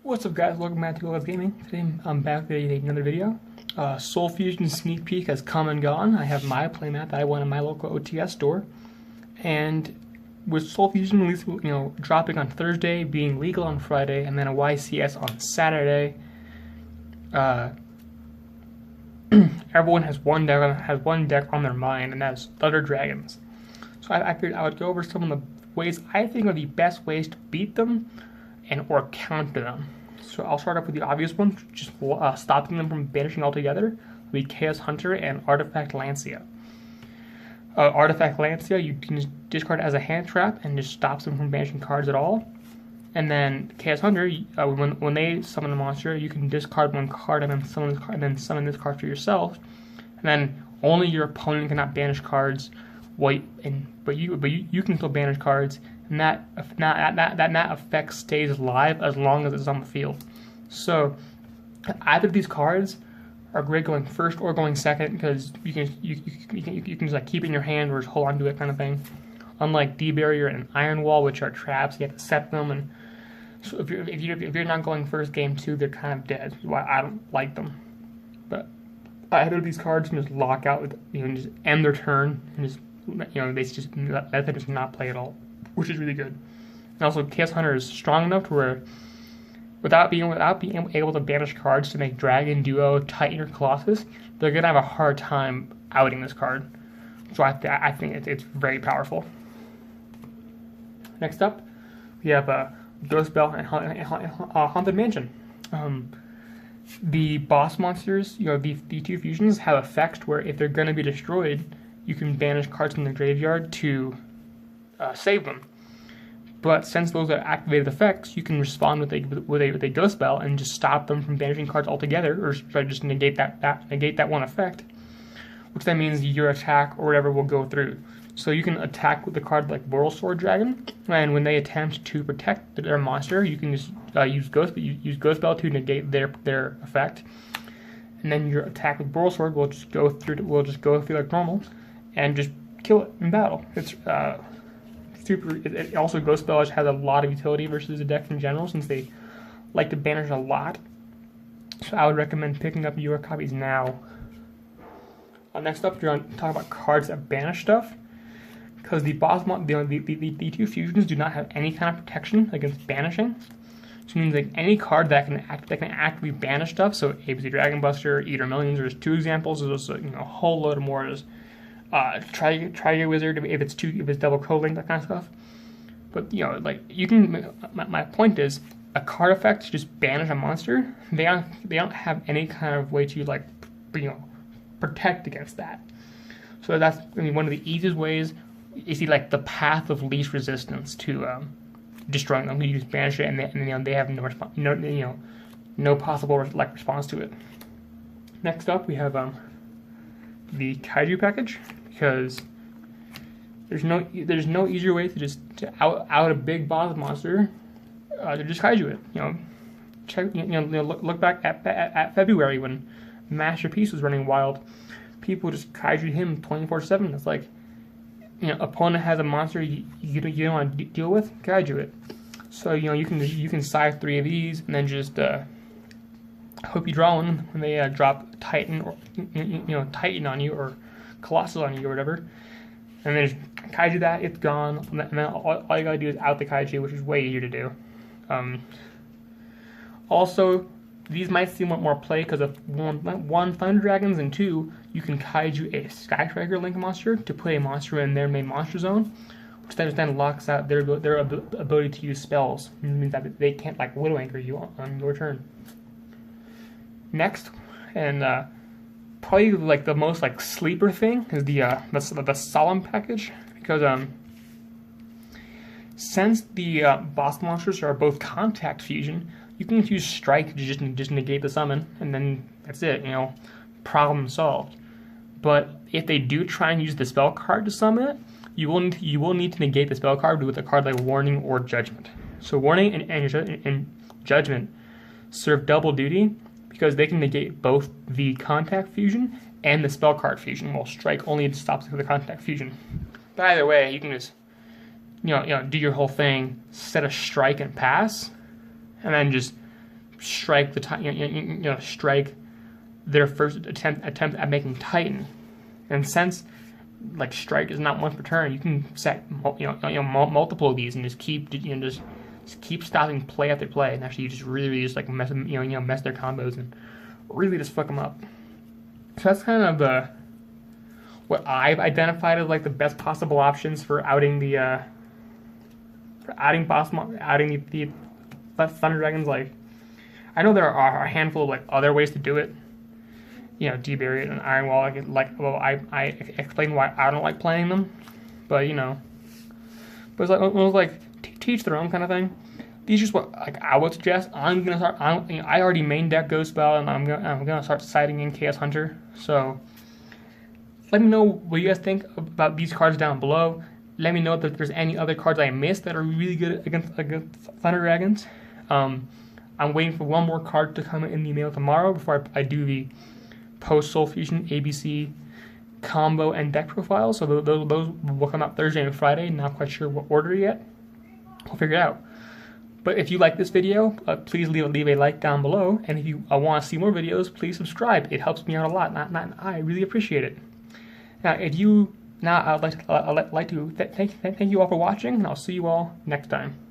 What's up, guys? Welcome back to GoldClassGaming. Today I'm back with another video. Soul Fusion Sneak Peek has come and gone. I have my playmat that I won in my local OTS store, and with Soul Fusion release, dropping on Thursday, being legal on Friday, and then a YCS on Saturday, everyone has one deck on their mind, and that's Thunder Dragons. So I figured I would go over some of the ways I think are the best ways to beat them or counter them. So I'll start off with the obvious ones, just stopping them from banishing altogether. The Chaos Hunter and Artifact Lancia. Artifact Lancia, you can just discard it as a hand trap and just stops them from banishing cards at all. And then Chaos Hunter, when they summon a monster, you can discard one card and then summon this card for yourself. And then only your opponent cannot banish cards, but you can still banish cards. And that effect stays live as long as it's on the field. So either of these cards are great going first or going second, because you can just like keep it in your hand or just hold on to it, kind of thing. Unlike D-Barrier and Iron Wall, which are traps, you have to set them, and so if you're not going first game 2, they're kind of dead. Which is why I don't like them. But either of these cards can just lock out with, just end their turn and just they just let them just not play at all, which is really good. And also, Chaos Hunter is strong enough to where, without being able to banish cards to make Dragon, Duo, Titan, or Colossus, they're gonna have a hard time outing this card. So I think it's very powerful. Next up, we have Ghost Bell and Haunted Mansion. The boss monsters, the two fusions have effects where if they're gonna be destroyed, you can banish cards from the graveyard to save them. But since those are activated effects, you can respond with a Ghost Bell and just stop them from banishing cards altogether, or try to just negate that one effect, which then means your attack or whatever will go through. So you can attack with a card like Boral Sword Dragon, and when they attempt to protect their monster, you can just use Ghost Bell to negate their effect, and then your attack with Boral Sword will just go through like normal, and just kill it in battle. It's It also, Ghost Bell has a lot of utility versus the deck in general, since they like to banish a lot. So I would recommend picking up your copies now. Next up, you're going to talk about cards that banish stuff, because the two fusions do not have any kind of protection against banishing. So it means like any card that can actively banish stuff. So ABC Dragon Buster, Eater Millions, there's two examples. There's also a whole load of more. There's try your wizard if it's double co-link, that kind of stuff. But you can. My point is, a card effect to just banish a monster. They don't have any kind of way to protect against that. So that's one of the easiest ways. You see the path of least resistance to destroying them. You just banish it, and they have no possible response to it. Next up, we have the Kaiju package, because there's no easier way to out a big boss monster to just Kaiju it. Look back at February when Masterpiece was running wild. People just Kaiju him 24/7. It's like, opponent has a monster you don't want to deal with, Kaiju it. So you can side 3 of these and then just hope you draw one when they drop Titan or Titan on you, or Colossus on you, or whatever, and then just Kaiju that, it's gone, and then all you gotta do is out the Kaiju, which is way easier to do. Also, these might seem more play because of one Thunder Dragons, and 2, you can Kaiju a Skystriker Link monster to put a monster in their main monster zone, which then locks out their ability to use spells. It means that they can't Widow Anchor you on your turn. Next, and probably the most sleeper thing, is the Solemn package, because since the boss monsters are both contact fusion, you can use Strike to just negate the summon, and then that's it. Problem solved. But if they do try and use the spell card to summon it, you will need to negate the spell card with a card like Warning or Judgment. So Warning and Judgment serve double duty, because they can negate both the contact fusion and the spell card fusion, while Strike only stops the contact fusion. But either way, you can just do your whole thing, set a strike and pass, and then just strike strike their first attempt at making Titan. And since like strike is not once per turn, you can set multiple of these and just keep just keep stopping play after play, and actually you just really just like mess mess their combos and really just fuck them up. So that's kind of what I've identified as like the best possible options for outing the Thunder Dragons. Like, I know there are a handful of like other ways to do it. Debury it and Iron Wall. I explain why I don't like playing them, but it's like teach their own kind of thing. These are just what like I would suggest. I'm gonna start. I already main deck Ghost Spell, and I'm gonna start siding in Chaos Hunter. So let me know what you guys think about these cards down below. Let me know if there's any other cards I missed that are really good against Thunder Dragons. I'm waiting for one more card to come in the mail tomorrow before I do the post Soul Fusion ABC combo and deck profiles. So those will come out Thursday and Friday. Not quite sure what order yet. We'll figure it out. But if you like this video, please leave a like down below. And if you want to see more videos, please subscribe. It helps me out a lot. I really appreciate it. Now, I'd like to thank you all for watching, and I'll see you all next time.